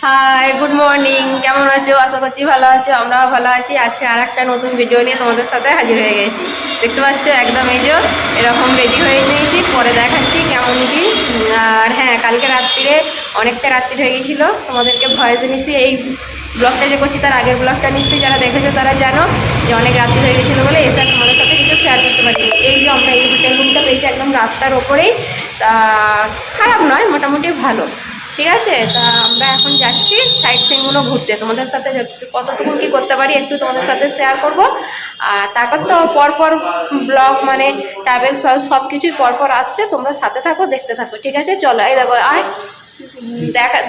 High, good morning. কেমন আছো? আশা করছি ভালো আছো। আমরাও ভালো আছি। আজকে আর একটা নতুন ভিডিও নিয়ে তোমাদের সাথে হাজির হয়ে গেছি। দেখতে পাচ্ছ একদম এই যে এরকম রেডি হয়ে নিয়েছি, পরে দেখাচ্ছি কেমন কি। আর হ্যাঁ, কালকে রাত্রিরে অনেকটা রাত্রি হয়ে গেছিলো, তোমাদেরকে ভয়েসে নিশ্চয়ই এই ব্লগটা যে করছি তার আগের ব্লগটা নিশ্চয়ই যারা দেখেছো তারা জানো যে অনেক রাত্রি হয়ে গেছিলো বলে এসে তোমাদের সাথে কিছু শেয়ার করতে পারি। এই যে আমরা এই হোটেল রুমটা পেয়েছি একদম রাস্তার ওপরেই, তা খারাপ নয়, মোটামুটি ভালো। ঠিক আছে, তা আমরা এখন যাচ্ছি সাইট সিনগুলো ঘুরতে। তোমাদের সাথে কতটুকু কি করতে পারি একটু তোমাদের সাথে শেয়ার করব। আর তারপর তো পরপর ব্লগ মানে ট্রাভেলস সব কিছুই পরপর আসছে, তোমরা সাথে থাকো, দেখতে থাকো। ঠিক আছে, চলো। এই দেখো, আর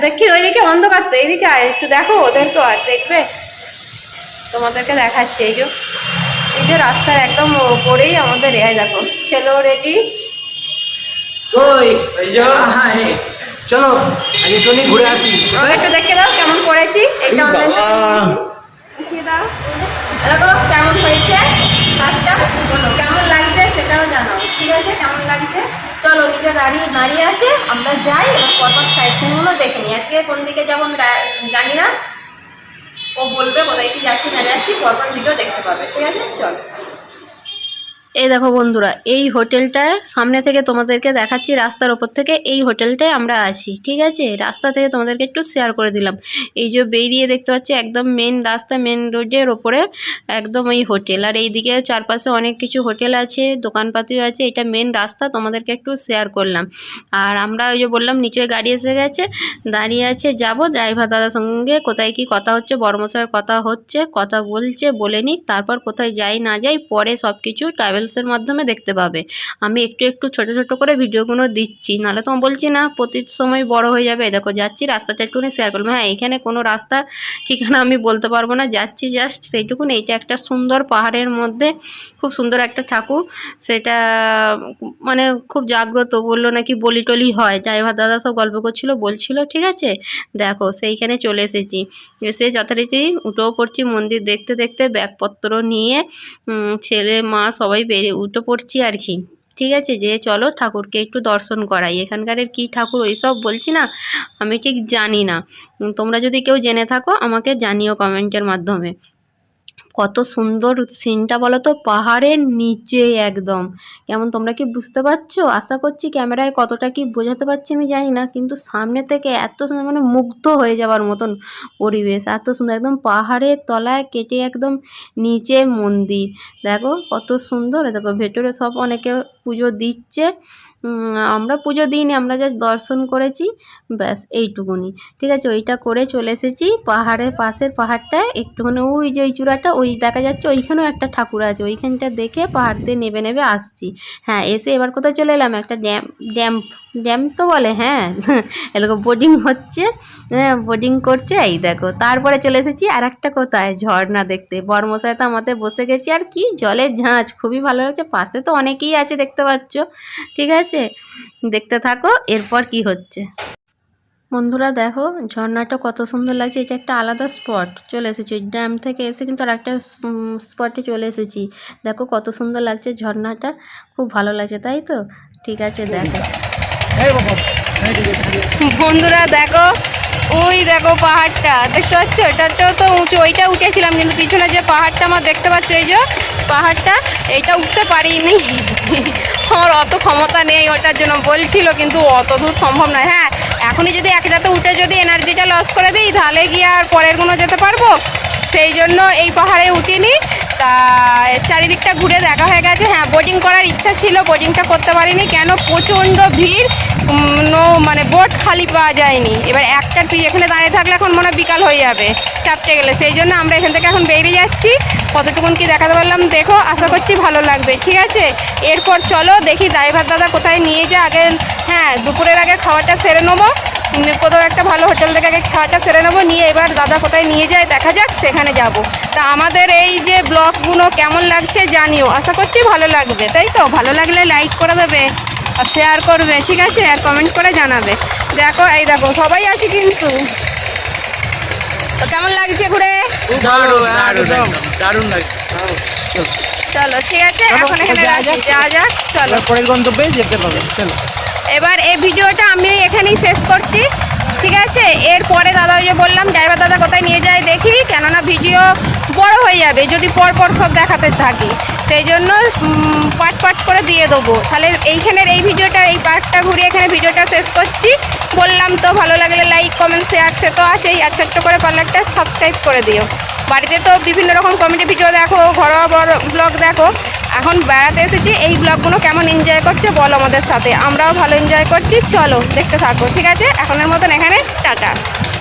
দেখি ওইদিকে অন্ধকার, তো এইদিকে আর একটু দেখো, ওদেরকে আর দেখবে, তোমাদেরকে দেখাচ্ছি। এই যে রাস্তার একদম ওপরেই আমাদের দেখো ছেলেও রেডি। চলো আগে একটু ঘুরে আসি। একটু দেখে দাও কেমন করেছি। এইটা দেখিয়ে দাও, দেখো কেমন হয়েছে কাজটা, বলো কেমন লাগছে সেটাও জানাও। ঠিক আছে, কেমন লাগছে? চলো, নিচে দাঁড়িয়ে আছে, আমরা যাই এবং পরপর সাইড সিনগুলো দেখে নিই। আজকে কোন দিকে যাবো জানি না, ও বলবে কোথায় কি যাচ্ছি না যাচ্ছি, পরপর ভিডিও দেখতে পাবে। ঠিক আছে, চলো। এই দেখো বন্ধুরা, এই হোটেলটার সামনে থেকে তোমাদেরকে দেখাচ্ছি, রাস্তার ওপর থেকে এই হোটেলটায় আমরা আছি। ঠিক আছে, রাস্তা থেকে তোমাদেরকে একটু শেয়ার করে দিলাম। এই যে বেরিয়ে দেখতে পাচ্ছি একদম মেন রাস্তা, মেন রোডের ওপরে একদম এই হোটেল। আর এইদিকে চারপাশে অনেক কিছু হোটেল আছে, দোকানপাতিও আছে। এটা মেন রাস্তা, তোমাদেরকে একটু শেয়ার করলাম। আর আমরা ওই যে বললাম নিচে গাড়ি এসে গেছে, দাঁড়িয়ে আছে, যাব ড্রাইভার দাদার সঙ্গে কোথায় কি কথা হচ্ছে, বড়মশাইয়ের কথা হচ্ছে, কথা বলছে, বলে নিক, তারপর কোথায় যাই না যাই পরে সব কিছু ট্রাভেলসের মাধ্যমে দেখতে পাবে। আমি একটু একটু ছোট ছোট করে ভিডিওগুলো দিচ্ছি, নাহলে তো বলছি না প্রতি সময় বড় হয়ে যাবে। দেখো যাচ্ছি, রাস্তাটা একটুখানি শেয়ার করলাম। হ্যাঁ, এখানে কোনো রাস্তা ঠিকানা আমি বলতে পারবো না, যাচ্ছি জাস্ট সেইটুকুন। এইটা একটা সুন্দর পাহাড়ের মধ্যে খুব সুন্দর একটা ঠাকুর, সেটা মানে খুব জাগ্রত, বললো নাকি বলি টলি হয়, ড্রাইভার দাদা সব গল্প করছিল বলছিল। ঠিক আছে, দেখো সেইখানে চলে এসেছি, এসে যথারীতি উঠেও পড়ছি মন্দির দেখতে দেখতে, ব্যাগপত্র নিয়ে ছেলে মা সবাই বেরিয়ে উঠে পড়ছি আর কি। ঠিক আছে, যে চলো ঠাকুরকে একটু দর্শন করাই। এখানকারের কি ঠাকুর ওইসব বলছি না, আমি ঠিক জানি না। তোমরা যদি কেউ জেনে থাকো আমাকে জানিও কমেন্টের মাধ্যমে। কত সুন্দর সিনটা বলো তো, পাহাড়ের নিচে একদম। কেমন তোমরা কি বুঝতে পারছো? আশা করছি ক্যামেরায় কতটা কি বোঝাতে পারছি আমি জানি না, কিন্তু সামনে থেকে এত সুন্দর, মানে মুগ্ধ হয়ে যাওয়ার মতন পরিবেশ, এত সুন্দর। একদম পাহাড়ের তলায় কেটে একদম নিচে মন্দির, দেখো কত সুন্দর। দেখো ভেতরে সব অনেকে পুজো দিচ্ছে, আমরা পুজো দিইনি, আমরা যা দর্শন করেছি ব্যাস এইটুকুনি। ঠিক আছে, ওইটা করে চলে এসেছি পাহাড়ের পাশের পাহাড়টায় একটুখানি, ওই যে ওই চূড়াটা ওই দেখা যাচ্ছে, ওইখানেও একটা ঠাকুর আছে, ওইখানটা দেখে পাহাড় দিয়ে নেবে নেবে আসছি। হ্যাঁ, এসে এবার কোথায় চলে এলাম, একটা ড্যাম তো বলে, হ্যাঁ এরকম বোটিং হচ্ছে, হ্যাঁ বোটিং করছে। এই দেখো তারপরে চলে এসেছি আর একটা কোথায় ঝর্ণা দেখতে, বর্মশাই তো আমাদের বসে গেছি। আর কি জলের ঝাঁজ, খুবই ভালো লাগছে। পাশে তো অনেকেই আছে দেখতে পাচ্ছ। ঠিক আছে, দেখতে থাকো এরপর কি হচ্ছে। বন্ধুরা দেখো ঝর্ণাটা কত সুন্দর লাগছে, এটা একটা আলাদা স্পট চলে এসেছি। ড্যাম থেকে এসে কিন্তু আর একটা স্পটে চলে এসেছি। দেখো কত সুন্দর লাগছে ঝর্ণাটা, খুব ভালো লাগছে, তাই তো? ঠিক আছে, দেখো বন্ধুরা, দেখো ওই দেখো পাহাড়টা দেখতে পাচ্ছ, এটাতেও তো উঁচু, ওইটা উঠেছিলাম কিন্তু পিছনে যে পাহাড়টা আমার দেখতে পাচ্ছ, এই যে পাহাড়টা, এইটা উঠতে পারিনি আমার অত ক্ষমতা নেই ওটার জন্য, বলছিল কিন্তু অত দূর সম্ভব নয়। হ্যাঁ, এখনই যদি একটাতে উঠে যদি এনার্জিটা লস করে দিই তাহলে গিয়ে আর পরের গুলো যেতে পারবো, সেই জন্য এই পাহাড়ে উঠিনি। তা চারিদিকটা ঘুরে দেখা হয়ে গেছে। হ্যাঁ, বোটিং করার ইচ্ছা ছিল, বোটিংটা করতে পারিনি, কেন প্রচণ্ড ভিড়, মানে বোট খালি পাওয়া যায়নি। এবার একটা এখানে দাঁড়িয়ে থাকলে এখন মনে হয় বিকাল হয়ে যাবে চাপটে গেলে, সেই জন্য আমরা এখান থেকে এখন বেরিয়ে যাচ্ছি। কতটুকুন কি দেখাতে পারলাম দেখো, আশা করছি ভালো লাগবে। ঠিক আছে, এরপর চলো দেখি ড্রাইভার দাদা কোথায় নিয়ে যায় আগে। হ্যাঁ, দুপুরের আগে খাওয়াটা সেরে নেবো, কোথাও একটা ভালো হোটেল থেকে আগে খাওয়াটা সেরে নেবো, নিয়ে এবার দাদা কোথায় নিয়ে যায় দেখা যাক, সেখানে যাব। তা আমাদের এই যে ব্লগগুলো কেমন লাগছে জানিও, আশা করছি ভালো লাগবে, তাই তো? ভালো লাগলে লাইক করে দেবে আর শেয়ার করবে। ঠিক আছে, আর কমেন্ট করে জানাবে। দেখো এই দেখো সবাই আছে কিন্তু। তো কেমন লাগছে ঘুরে? দারুণ লাগছে। চলো ঠিক আছে, এখন এখানে যাওয়া যাক। চলো পরের গন্তব্যে যেতে পারবে। চলো, এবার এই ভিডিওটা আমি এখানেই শেষ করছি। ঠিক আছে। এরপরে দাদা ওই যে বললাম ড্রাইভার দাদা কোথায় নিয়ে যায় দেখি, কেননা ভিডিও বড় হয়ে যাবে যদি পরপর সব দেখাতে থাকি, সেই জন্য পাট করে দিয়ে দেবো। তাহলে এইখানের এই ভিডিওটা, এই পার্টটা ঘুরিয়ে এখানে ভিডিওটা শেষ করছি। বললাম তো, ভালো লাগলে লাইক কমেন্ট শেয়ার সে তো আছেই, আর ছোট্ট করে পারলে একটা সাবস্ক্রাইব করে দিও। বাড়িতে তো বিভিন্ন রকম কমেডি ভিডিও দেখো, ঘরোয়া ব্লগ দেখো, এখন বেড়াতে এসেছি, এই ব্লগগুলো কেমন এনজয় করছে বলো আমাদের সাথে, আমরাও ভালো এনজয় করছি। চলো দেখতে থাকো, ঠিক আছে। এখনের মতন এখানে টাটা।